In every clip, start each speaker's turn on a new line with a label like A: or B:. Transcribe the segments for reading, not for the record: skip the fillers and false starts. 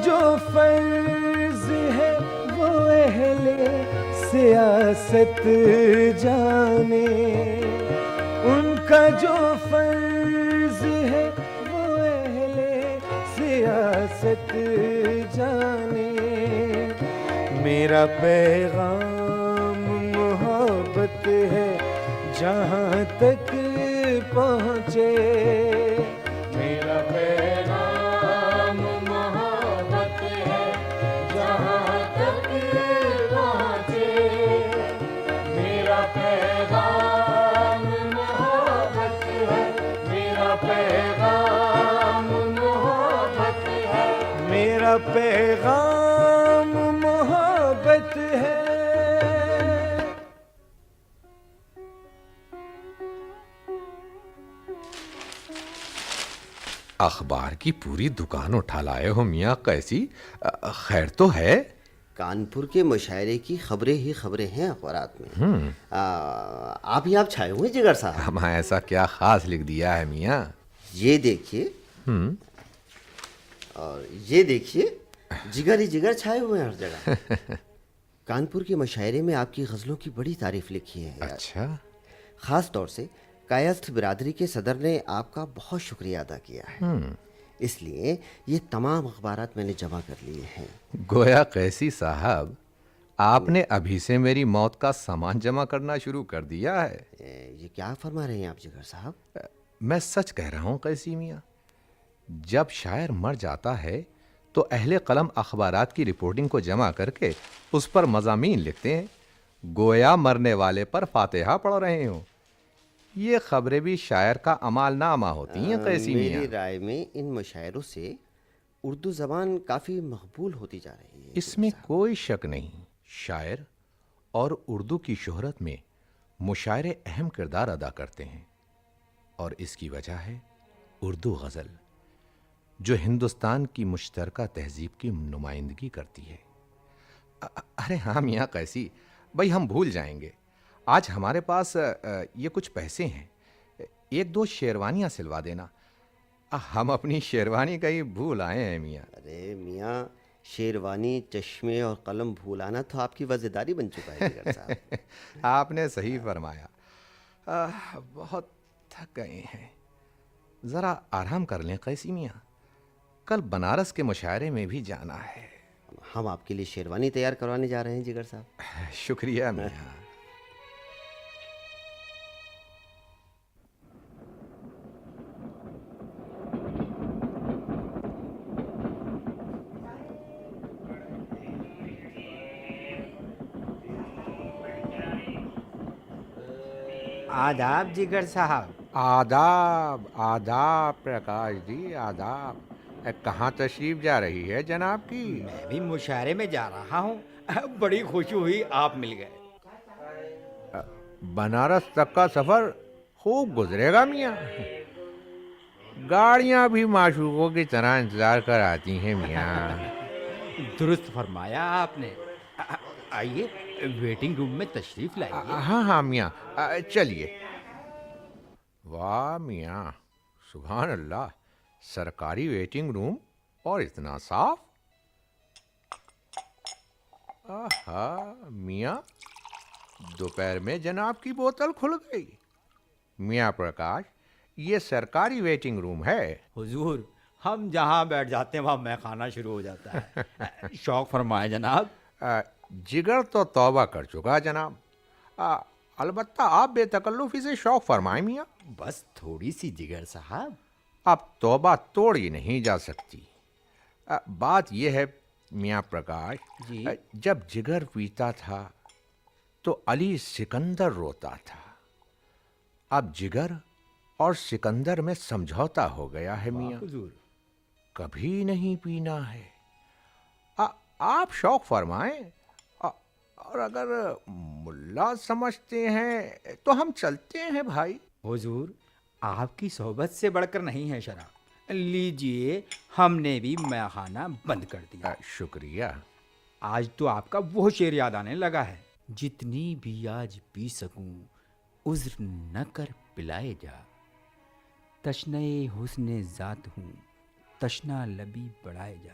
A: جو فرض ہے وہ اہل سیاست جانے، ان کا جو فرض ہے وہ اہل سیاست جانے۔ میرا پیغام محبت ہے جہاں تک پہنچے، میرا پیغام محبت ہے جہاں تک پہنچے، میرا پیغام محبت ہے، میرا پیغام محبت ہے، میرا پیغام محبت ہے۔
B: اخبار کی پوری دکان اٹھا لائے ہو میاں قیسی، خیر تو ہے؟
C: کانپور کے مشاعرے کی خبریں ہی خبریں ہیں اخبارات میں۔ آپ ہی آپ چھائے ہوئے جگر صاحب۔
B: ہم ایسا کیا خاص لکھ دیا ہے میاں؟
C: یہ دیکھیے اور یہ دیکھیے، جگر ہی جگر چھائے ہوئے ہیں ہر جگہ۔ کانپور کے مشاعرے میں آپ کی غزلوں کی بڑی تعریف لکھی ہے۔
B: اچھا،
C: خاص طور سے کائستھ برادری کے صدر نے آپ کا بہت شکریہ ادا کیا ہے، اس لیے یہ تمام اخبارات میں نے جمع کر لیے ہیں۔
B: گویا قیسی صاحب آپ نے ابھی سے میری موت کا سامان جمع کرنا شروع کر دیا ہے۔
C: یہ کیا فرما رہے ہیں آپ جگر صاحب؟
B: میں سچ کہہ رہا ہوں قیسی میاں، جب شاعر مر جاتا ہے تو اہل قلم اخبارات کی رپورٹنگ کو جمع کر کے اس پر مضامین لکھتے ہیں، گویا مرنے والے پر فاتحہ پڑھ رہے ہوں۔ یہ خبریں بھی شاعر کا عمال نامہ ہوتی ہیں قیسی میاں۔
C: میری رائے میں ان مشاعروں سے اردو زبان کافی مقبول ہوتی جا رہی ہے۔
B: اس میں کوئی شک نہیں، شاعر اور اردو کی شہرت میں مشاعرے اہم کردار ادا کرتے ہیں، اور اس کی وجہ ہے اردو غزل، جو ہندوستان کی مشترکہ تہذیب کی نمائندگی کرتی ہے۔ ارے ہاں میاں قیسی بھائی، ہم بھول جائیں گے، آج ہمارے پاس یہ کچھ پیسے ہیں، ایک دو شیروانیاں سلوا دینا۔ ہم اپنی شیروانی کہیں بھول آئے ہیں میاں۔
C: ارے میاں، شیروانی، چشمے اور قلم بھولانا تو آپ کی وظیداری بن چکا ہے جگر صاحب۔
B: آپ نے صحیح فرمایا، بہت تھک گئے ہیں، ذرا آرام کر لیں قیسی میاں، کل بنارس کے مشاعرے میں بھی جانا ہے۔
C: ہم آپ کے لیے شیروانی تیار کروانے جا رہے ہیں جگر صاحب۔
B: شکریہ میاں۔
D: آداب جگر صاحب۔
B: آداب آداب پرکاش جی، آداب۔ کہاں تشریف جا رہی ہے جناب کی؟
D: میں بھی مشاعرے میں جا رہا ہوں، بڑی خوشی ہوئی آپ مل گئے۔
B: بنارس تک کا سفر خوب گزرے گا میاں، گاڑیاں بھی معشوقوں کی طرح انتظار کر آتی ہیں میاں۔
D: درست فرمایا آپ نے۔ آئیے ویٹنگ روم میں تشریف لائیے۔
B: ہاں ہاں میاں، چلیے۔ واہ میاں، سبحان اللہ، سرکاری ویٹنگ روم اور اتنا صاف۔ آہا میاں، دوپہر میں جناب کی بوتل کھل گئی۔ میاں پرکاش، یہ سرکاری ویٹنگ روم ہے۔
D: حضور، ہم جہاں بیٹھ جاتے ہیں وہاں میں کھانا شروع ہو جاتا ہے۔ شوق فرمائے جناب۔
B: جگر تو توبہ کر چکا جناب، البتہ آپ بے تکلفی سے شوق فرمائیں میاں۔
D: بس تھوڑی سی جگر صاحب۔
B: اب توبہ توڑی نہیں جا سکتی۔ بات یہ ہے میاں پرکاش،
D: جی؟
B: جب جگر پیتا تھا تو علی سکندر روتا تھا، اب جگر اور سکندر میں سمجھوتا ہو گیا ہے میاں،
D: حضور،
B: کبھی نہیں پینا ہے۔ آپ شوق فرمائیں، اور اگر ملا سمجھتے ہیں تو ہم چلتے ہیں بھائی۔
D: حضور، آپ کی صحبت سے بڑھ کر نہیں ہے شراب، لیجئے، ہم نے بھی میخانہ بند کر دیا۔
B: شکریہ۔
D: آج تو آپ کا وہ شعر یاد آنے لگا ہے، جتنی بھی آج پی سکوں عذر نہ کر پلائے جا، تشنہ حسن ذات ہوں تشنا لبی بڑھائے جا۔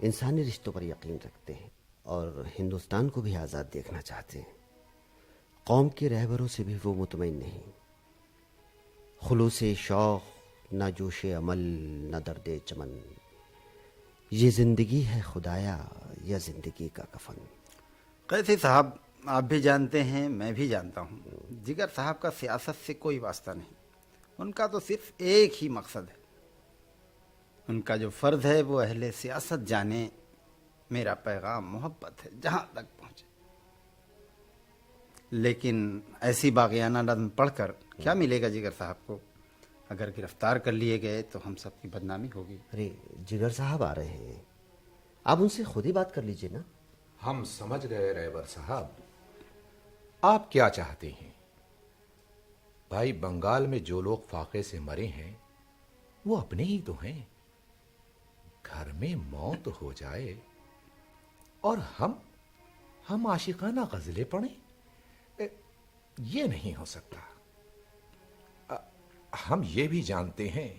C: انسانی رشتوں پر یقین رکھتے ہیں اور ہندوستان کو بھی آزاد دیکھنا چاہتے ہیں۔ قوم کے رہبروں سے بھی وہ مطمئن نہیں۔ خلوص شوق، نہ جوش عمل، نہ درد چمن، یہ زندگی ہے خدایا یا زندگی کا کفن۔
E: قیسی صاحب، آپ بھی جانتے ہیں، میں بھی جانتا ہوں، جگر صاحب کا سیاست سے کوئی واسطہ نہیں۔ ان کا تو صرف ایک ہی مقصد ہے۔ ان کا جو فرض ہے وہ اہل سیاست جانے، میرا پیغام محبت ہے، جہاں تک پہنچے۔ لیکن ایسی باغیانہ نظم پڑھ کر کیا ملے گا جگر صاحب کو؟ اگر گرفتار کر لیے گئے تو ہم سب کی بدنامی ہوگی۔
C: ارے جگر صاحب آ رہے ہیں، آپ ان سے خود ہی بات کر لیجئے نا۔
B: ہم سمجھ گئے رہبر صاحب، آپ کیا چاہتے ہیں۔ بھائی، بنگال میں جو لوگ فاقے سے مرے ہیں وہ اپنے ہی تو ہیں۔ گھر میں موت ہو جائے اور ہم عاشقانہ غزلیں پڑھیں، یہ نہیں ہو سکتا۔ ہم یہ بھی جانتے ہیں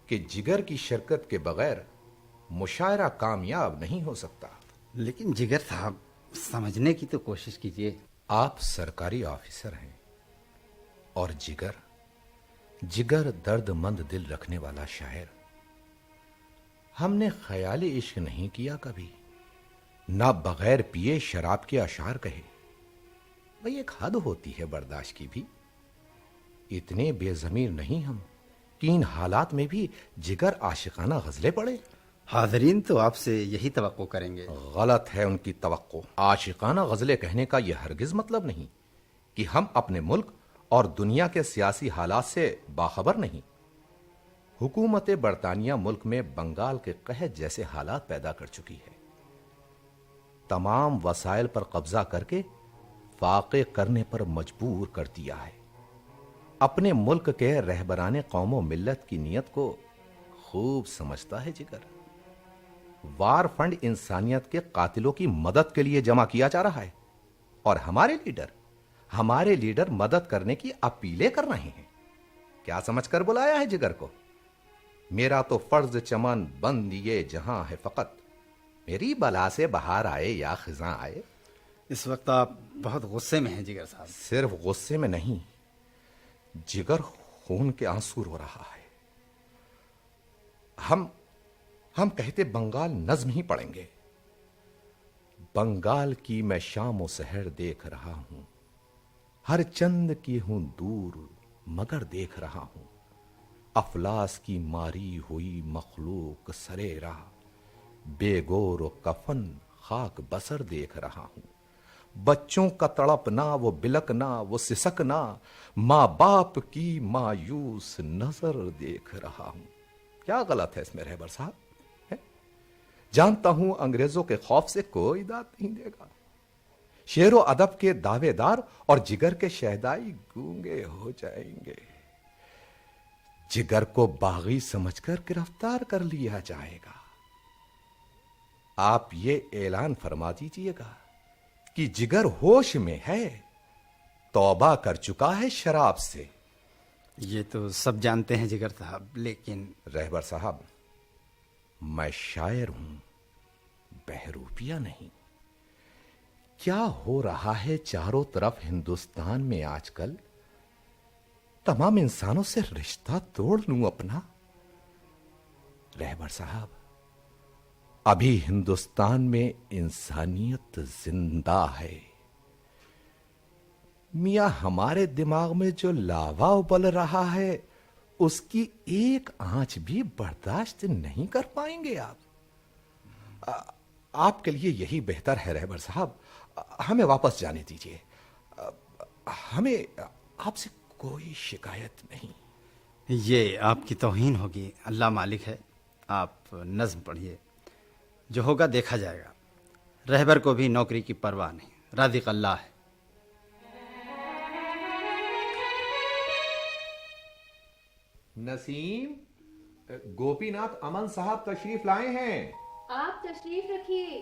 B: کہ جگر کی شرکت کے بغیر مشاعرہ کامیاب نہیں ہو سکتا۔
E: لیکن جگر صاحب، سمجھنے کی تو کوشش کیجیے۔
B: آپ سرکاری آفیسر ہیں اور جگر درد مند دل رکھنے والا شاعر۔ ہم نے خیالی عشق نہیں کیا کبھی، نہ بغیر پیے شراب کے اشعار کہے۔ بھئی، ایک حد ہوتی ہے برداشت کی بھی۔ اتنے بے ضمیر نہیں ہم کہ ان حالات میں بھی جگر عاشقانہ غزلیں پڑھے۔
E: حاضرین تو آپ سے یہی توقع کریں گے۔
B: غلط ہے ان کی توقع۔ عاشقانہ غزلیں کہنے کا یہ ہرگز مطلب نہیں کہ ہم اپنے ملک اور دنیا کے سیاسی حالات سے باخبر نہیں۔ حکومت برطانیہ ملک میں بنگال کے قحط جیسے حالات پیدا کر چکی ہے۔ تمام وسائل پر قبضہ کر کے فاقے کرنے پر مجبور کر دیا ہے۔ اپنے ملک کے رہبران قوم و ملت کی نیت کو خوب سمجھتا ہے جگر۔ وار فنڈ انسانیت کے قاتلوں کی مدد کے لیے جمع کیا جا رہا ہے اور ہمارے لیڈر مدد کرنے کی اپیلیں کر رہے ہیں۔ کیا سمجھ کر بلایا ہے جگر کو؟ میرا تو فرض چمن بند یہ جہاں ہے فقط، میری بلا سے بہار آئے یا خزاں آئے۔
E: اس وقت آپ بہت غصے میں ہیں جگر صاحب۔
B: صرف غصے میں نہیں، جگر خون کے آنسو رو رہا ہے۔ ہم کہتے بنگال نظم ہی پڑھیں گے۔ بنگال کی میں شام و سحر دیکھ رہا ہوں، ہر چند کی ہوں دور مگر دیکھ رہا ہوں۔ افلاس کی ماری ہوئی مخلوق سرے راہ، بے گور و کفن خاک بسر دیکھ رہا ہوں۔ بچوں کا تڑپنا، وہ بلکنا، وہ سسکنا، ماں باپ کی مایوس نظر دیکھ رہا ہوں۔ کیا غلط ہے اس میں رہبر صاحب؟ جانتا ہوں انگریزوں کے خوف سے کوئی داد نہیں دے گا۔ شعر و ادب کے دعوے دار اور جگر کے شہدائی گونگے ہو جائیں گے۔ جگر کو باغی سمجھ کر گرفتار کر لیا جائے گا۔ آپ یہ اعلان فرما دیجئے گا کہ جگر ہوش میں ہے، توبہ کر چکا ہے شراب سے۔
E: یہ تو سب جانتے ہیں جگر صاحب، لیکن
B: رہبر صاحب، میں شاعر ہوں، بہروپیہ نہیں۔ کیا ہو رہا ہے چاروں طرف ہندوستان میں آج کل؟ تمام انسانوں سے رشتہ توڑ لوں اپنا؟ رہبر صاحب، ابھی ہندوستان میں انسانیت زندہ ہے۔ میاں، ہمارے دماغ میں جو لاوا ابل رہا ہے اس کی ایک آنچ بھی برداشت نہیں کر پائیں گے آپ۔ آپ کے لیے یہی بہتر ہے رہبر صاحب، ہمیں واپس جانے دیجیے۔ ہمیں آپ سے کوئی شکایت نہیں۔
E: یہ آپ کی توہین ہوگی۔ اللہ مالک ہے، آپ نظم پڑھیے، جو ہوگا دیکھا جائے گا۔ رہبر کو بھی نوکری کی پرواہ نہیں، رازق اللہ ہے۔
B: نسیم، گوپی ناتھ امن صاحب تشریف لائے ہیں۔
F: آپ تشریف رکھیے،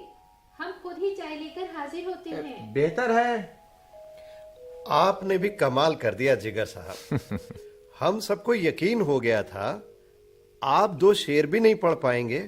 F: ہم خود ہی چائے لے کر حاضر ہوتے ہیں۔
B: بہتر ہے۔
G: آپ نے بھی کمال کر دیا جگر صاحب۔ ہم سب کو یقین ہو گیا تھا آپ 2 شعر بھی نہیں پڑھ پائیں گے،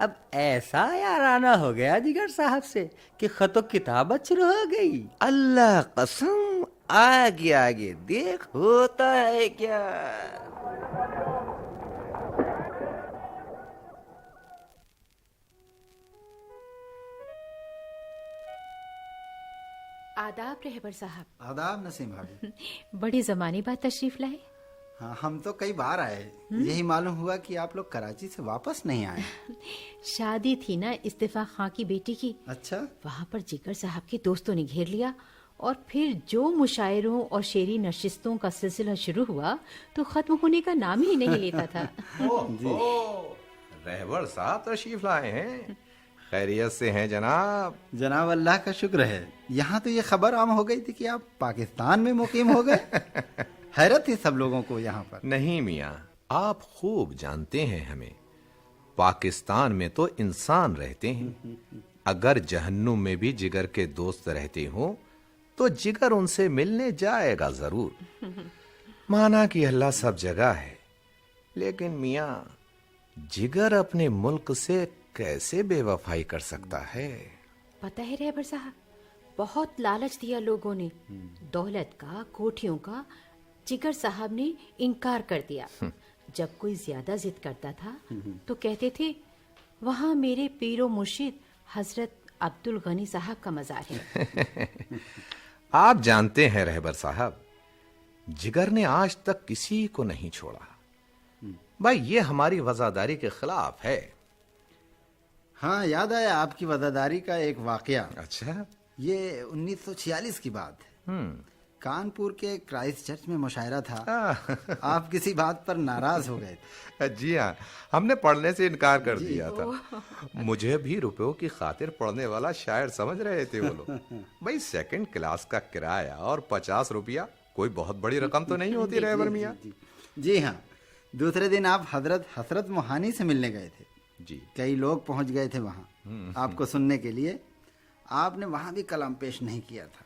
D: اب ایسا یارانہ ہو گیا جگر صاحب سے کہ خط و کتابت شروع ہو گئی.
H: اللہ قسم، آگے آگے دیکھ ہوتا ہے کیا.
F: آداب رہبر صاحب.
E: آداب نسیم بھابی.
F: بڑی زمانے بعد تشریف لائے.
E: ہاں ہم تو کئی بار آئے، یہی معلوم ہوا کہ آپ لوگ کراچی سے واپس نہیں آئے.
F: شادی تھی نا استفاق خاں کی بیٹی کی،
E: اچھا.
F: وہاں پر جگر صاحب کے دوستوں نے گھیر لیا اور پھر جو مشاعروں اور شعری نشستوں کا سلسلہ شروع ہوا تو ختم ہونے کا نام ہی نہیں لیتا تھا.
B: رہبر صاحب تشریف لائے ہیں. خیریت سے ہیں جناب؟
E: جناب اللہ کا شکر ہے. یہاں تو یہ خبر عام ہو گئی تھی کہ آپ پاکستان میں مقیم ہو گئے. حیرت تھی سب لوگوں کو یہاں پر.
B: نہیں میاں، آپ خوب جانتے ہیں ہمیں. پاکستان میں تو انسان رہتے ہیں. اگر جہنم میں بھی جگر کے دوست رہتے ہوں تو جگر ان سے ملنے جائے گا ضرور. مانا کہ اللہ سب جگہ ہے، لیکن میاں جگر اپنے ملک سے کیسے بے وفائی کر سکتا ہے؟
F: پتہ ہے رہبر صاحب، بہت لالچ دیا لوگوں نے، دولت کا، کوٹھیوں کا. جگر صاحب نے انکار کر دیا. جب کوئی زیادہ ضد کرتا تھا تو کہتے تھے وہاں میرے پیر و مرشد حضرت عبد الغنی صاحب کا مزار ہے.
B: آپ جانتے ہیں رہبر صاحب، جگر نے آج تک کسی کو نہیں چھوڑا. بھائی یہ ہماری وفاداری کے خلاف ہے.
E: ہاں یاد آیا آپ کی وفاداری کا ایک واقعہ.
B: اچھا.
E: یہ 1946 کی بات ہے. کانپور کے کرائسٹ چرچ میں مشاعرہ تھا. آپ کسی بات پر ناراض ہو گئے تھے.
B: جی ہاں، ہم نے پڑھنے سے انکار کر دیا تھا. مجھے بھی روپیوں کی خاطر پڑھنے والا شاعر سمجھ رہے تھے وہ لوگ. بھائی سیکنڈ کلاس کا کرایہ اور 50 روپیہ کوئی بہت بڑی رقم تو نہیں ہوتی رہبر میاں.
E: جی ہاں. دوسرے دن آپ حضرت حسرت موہانی سے ملنے گئے تھے.
B: جی.
E: کئی لوگ پہنچ گئے تھے وہاں آپ کو سننے کے لیے. آپ نے وہاں بھی کلام پیش نہیں کیا تھا.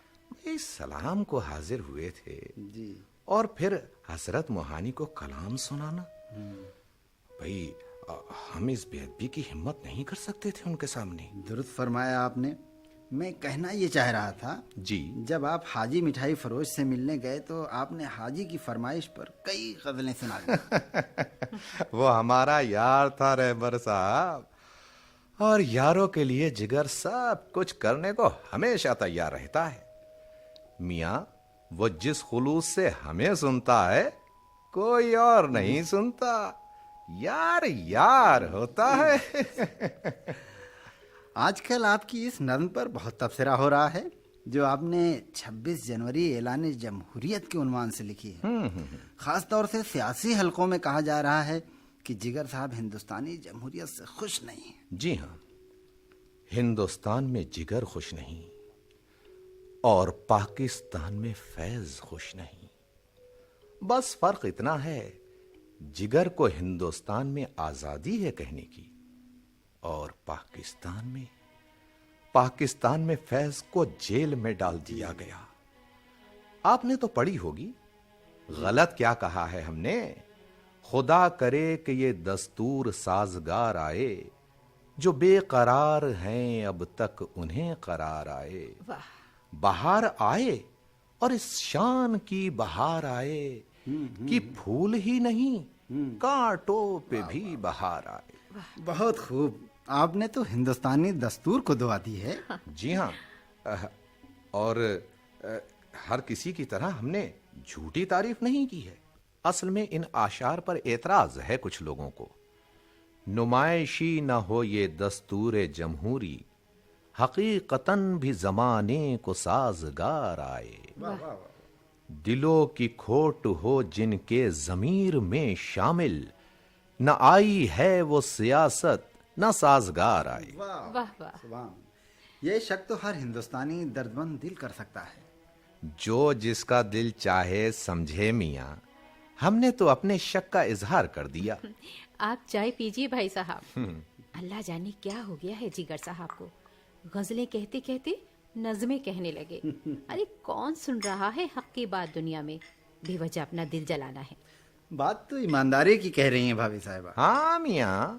B: سلام کو حاضر ہوئے تھے
E: جی.
B: اور پھر حضرت موہانی کو کلام سنانا. بھائی ہم اس بے ادبی کی ہمت نہیں کر سکتے تھے ان کے سامنے.
E: درست فرمایا آپ نے. میں کہنا یہ چاہ رہا تھا،
B: جی،
E: جب آپ حاجی مٹھائی فروش سے ملنے گئے تو آپ نے حاجی کی فرمائش پر کئی غزلیں سنا دی.
B: وہ ہمارا یار تھا رہبر صاحب، اور یاروں کے لیے جگر سب کچھ کرنے کو ہمیشہ تیار رہتا ہے. میاں وہ جس خلوص سے ہمیں سنتا ہے کوئی اور نہیں سنتا. یار یار ہوتا ہے.
E: آج کل آپ کی اس نظم پر بہت تبصرہ ہو رہا ہے جو آپ نے 26 جنوری اعلان جمہوریت کے عنوان سے لکھی ہے. خاص طور سے سیاسی حلقوں میں کہا جا رہا ہے کہ جگر صاحب ہندوستانی جمہوریت سے خوش نہیں ہیں.
B: جی ہاں، ہندوستان میں جگر خوش نہیں اور پاکستان میں فیض خوش نہیں. بس فرق اتنا ہے، جگر کو ہندوستان میں آزادی ہے کہنے کی، اور پاکستان میں فیض کو جیل میں ڈال دیا گیا. آپ نے تو پڑھی ہوگی، غلط کیا کہا ہے ہم نے. خدا کرے کہ یہ دستور سازگار آئے، جو بے قرار ہیں اب تک انہیں قرار آئے. بہار آئے اور اس شان کی بہار آئے کہ پھول ہی نہیں کانٹوں پہ بھی بہار آئے.
E: بہت خوب. آپ نے تو ہندوستانی دستور کو دعا دی ہے.
B: جی ہاں، اور ہر کسی کی طرح ہم نے جھوٹی تعریف نہیں کی ہے. اصل میں ان اشعار پر اعتراض ہے کچھ لوگوں کو. نمائشی نہ ہو یہ دستور جمہوری، حقیقتاً بھی زمانے کو سازگار آئے. دلوں کی کھوٹ ہو جن کے ضمیر میں شامل، نہ آئی ہے وہ سیاست نہ سازگار آئے.
F: واہ واہ.
E: سبحان. یہ شک تو ہر ہندوستانی دردمند دل کر سکتا ہے.
B: جو جس کا دل چاہے سمجھے میاں، ہم نے تو اپنے شک کا اظہار کر دیا.
F: آپ چائے پیجیے بھائی صاحب. اللہ جانے کیا ہو گیا ہے جگر صاحب کو، غزلیں کہتے کہتے نظمیں کہنے لگے. ارے کون سن رہا ہے حق کی بات دنیا میں، بے وجہ اپنا دل جلانا ہے.
E: بات تو ایمانداری کی کہہ رہی ہیں بھابھی صاحبہ.
B: ہاں میاں،